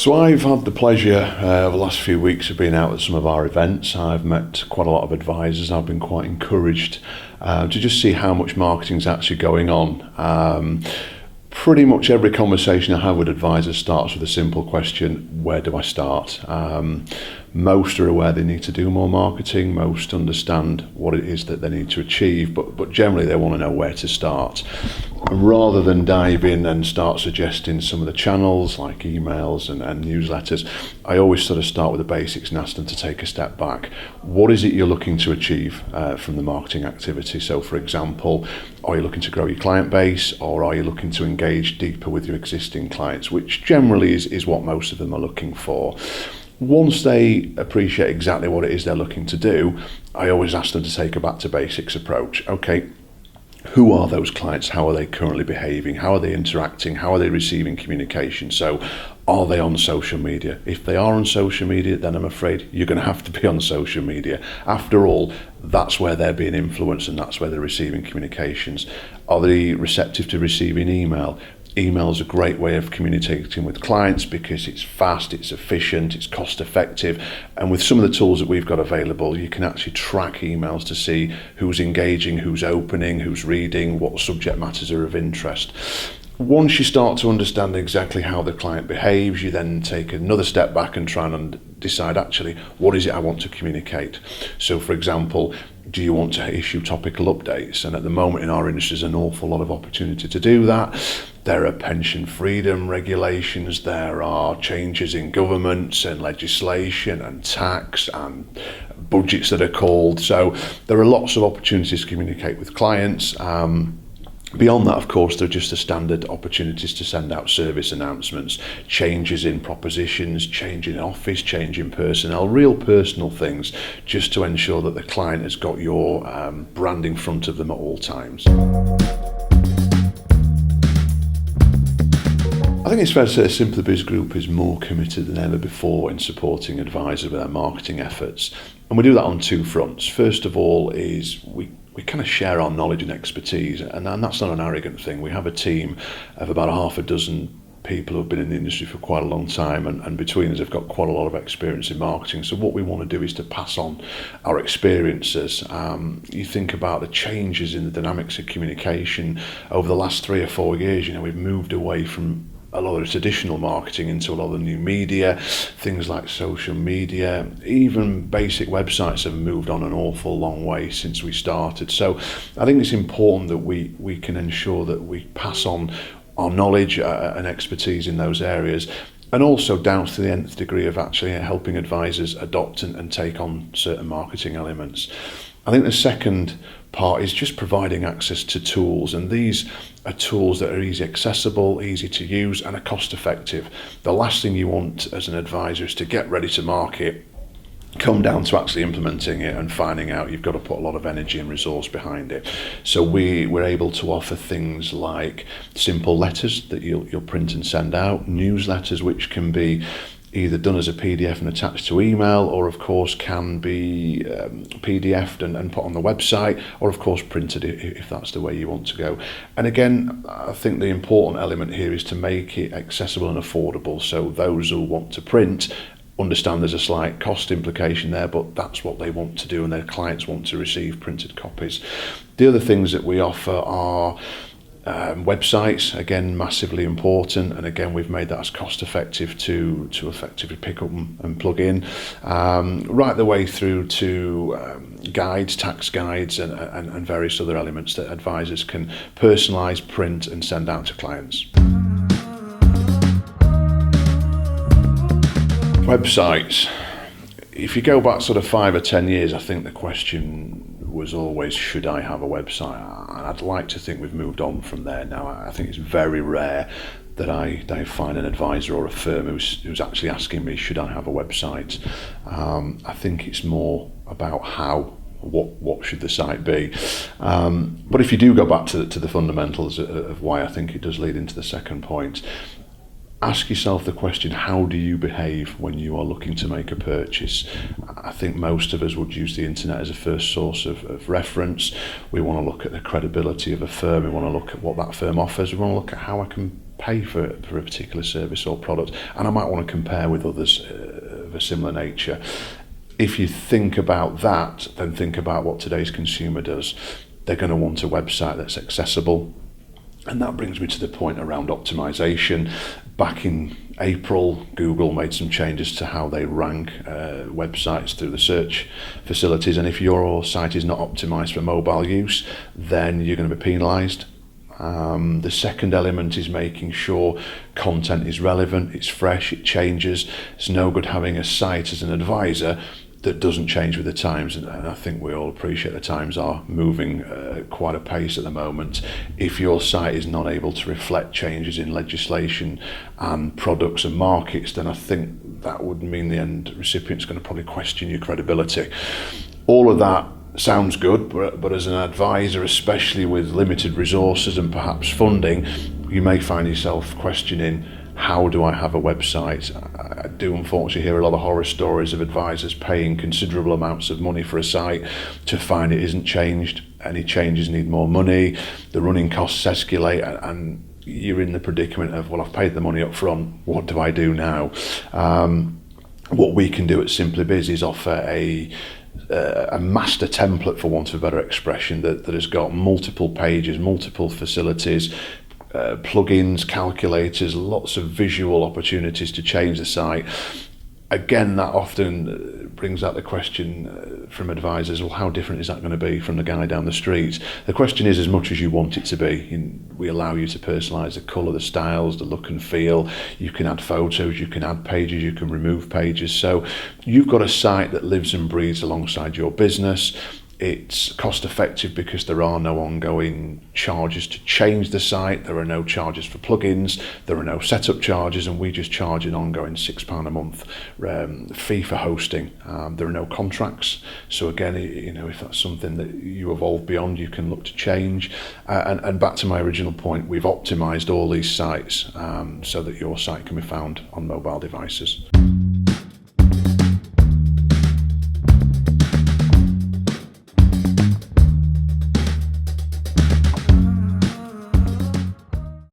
So I've had the pleasure over the last few weeks of being out at some of our events. I've met quite a lot of advisors. I've been quite encouraged to just see how much marketing is actually going on. Pretty much every conversation I have with advisors starts with a simple question: where do I start? Most are aware they need to do more marketing. Most understand what it is that they need to achieve, but generally they want to know where to start. And rather than dive in and start suggesting some of the channels like emails and newsletters, I always sort of start with the basics and ask them to take a step back. What is it you're looking to achieve from the marketing activity? So for example, are you looking to grow your client base, or are you looking to engage deeper with your existing clients, which generally is what most of them are looking for. Once they appreciate exactly what it is they're looking to do, I always ask them to take a back to basics approach. Okay, who are those clients? How are they currently behaving? How are they interacting? How are they receiving communication? So are they on social media? If they are on social media, then I'm afraid you're going to have to be on social media. After all, that's where they're being influenced and that's where they're receiving communications. Are they receptive to receiving email? Email is a great way of communicating with clients because it's fast, it's efficient, it's cost effective, and with some of the tools that we've got available, you can actually track emails to see who's engaging, who's opening, who's reading, what subject matters are of interest. Once you start to understand exactly how the client behaves, you then take another step back and try and decide actually what is it I want to communicate. So for example, do you want to issue topical updates? And at the moment in our industry there's an awful lot of opportunity to do that. There are pension freedom regulations, there are changes in governments and legislation and tax and budgets that are called. So there are lots of opportunities to communicate with clients. Beyond that, of course, there are just the standard opportunities to send out service announcements, changes in propositions, change in office, change in personnel, real personal things, just to ensure that the client has got your brand in front of them at all times. I think it's fair to say SimplyBiz Group is more committed than ever before in supporting advisors with their marketing efforts. And we do that on two fronts. First of all is we kind of share our knowledge and expertise, and that's not an arrogant thing. We have a team of about half a dozen people who've been in the industry for quite a long time, and between us have got quite a lot of experience in marketing. So what we want to do is to pass on our experiences. You think about the changes in the dynamics of communication over the last 3 or 4 years. We've moved away from a lot of traditional marketing into a lot of new media, things like social media. Even basic websites have moved on an awful long way since we started. So I think it's important that we can ensure that we pass on our knowledge and expertise in those areas, and also down to the nth degree of actually helping advisors adopt and take on certain marketing elements. I think the second part is just providing access to tools, and these are tools that are easy accessible, easy to use, and are cost effective. The last thing you want as an advisor is to get ready to market, come down to actually implementing it and finding out you've got to put a lot of energy and resource behind it. So we're able to offer things like simple letters that you'll print and send out, newsletters which can be either done as a PDF and attached to email, or of course can be PDF'd and put on the website, or of course printed if that's the way you want to go. And again, I think the important element here is to make it accessible and affordable, so those who want to print understand there's a slight cost implication there, but that's what they want to do and their clients want to receive printed copies. The other things that we offer are websites, again massively important, and again we've made that as cost effective to effectively pick up and plug in, right the way through to guides, tax guides and various other elements that advisors can personalise, print and send out to clients. Websites. If you go back sort of 5 or 10 years, I think the question was always, should I have a website? And I'd like to think we've moved on from there now. I think it's very rare that I find an advisor or a firm who's actually asking me, should I have a website? I think it's more about how, what should the site be? But if you do go back to the fundamentals of why I think it does lead into the second point, ask yourself the question, how do you behave when you are looking to make a purchase? I think most of us would use the internet as a first source of reference. We want to look at the credibility of a firm. We want to look at what that firm offers. We want to look at how I can pay for a particular service or product, and I might want to compare with others of a similar nature. If you think about that, then think about what today's consumer does. They're going to want a website that's accessible. And that brings me to the point around optimization. Back in April, Google made some changes to how they rank websites through the search facilities. And if your site is not optimized for mobile use, then you're going to be penalized. The second element is making sure content is relevant, it's fresh, it changes. It's no good having a site as an advisor that doesn't change with the times, and I think we all appreciate the times are moving at quite a pace at the moment. If your site is not able to reflect changes in legislation and products and markets, then I think that would mean the end recipient's going to probably question your credibility. All of that sounds good, but as an advisor, especially with limited resources and perhaps funding, you may find yourself questioning, how do I have a website? I do unfortunately hear a lot of horror stories of advisors paying considerable amounts of money for a site to find it isn't changed. Any changes need more money, the running costs escalate, and you're in the predicament of, well, I've paid the money up front, what do I do now? What we can do at SimplyBiz is offer a master template, for want of a better expression, that has got multiple pages, multiple facilities, plugins, calculators, lots of visual opportunities to change the site. Again, that often brings out the question from advisors, well, how different is that going to be from the guy down the street? The question is as much as you want it to be. We allow you to personalise the colour, the styles, the look and feel. You can add photos, you can add pages, you can remove pages. So you've got a site that lives and breathes alongside your business. It's cost effective because there are no ongoing charges to change the site, there are no charges for plugins, there are no setup charges, and we just charge an ongoing £6 a month fee for hosting. There are no contracts, so again, if that's something that you evolve beyond, you can look to change. And back to my original point, we've optimised all these sites so that your site can be found on mobile devices.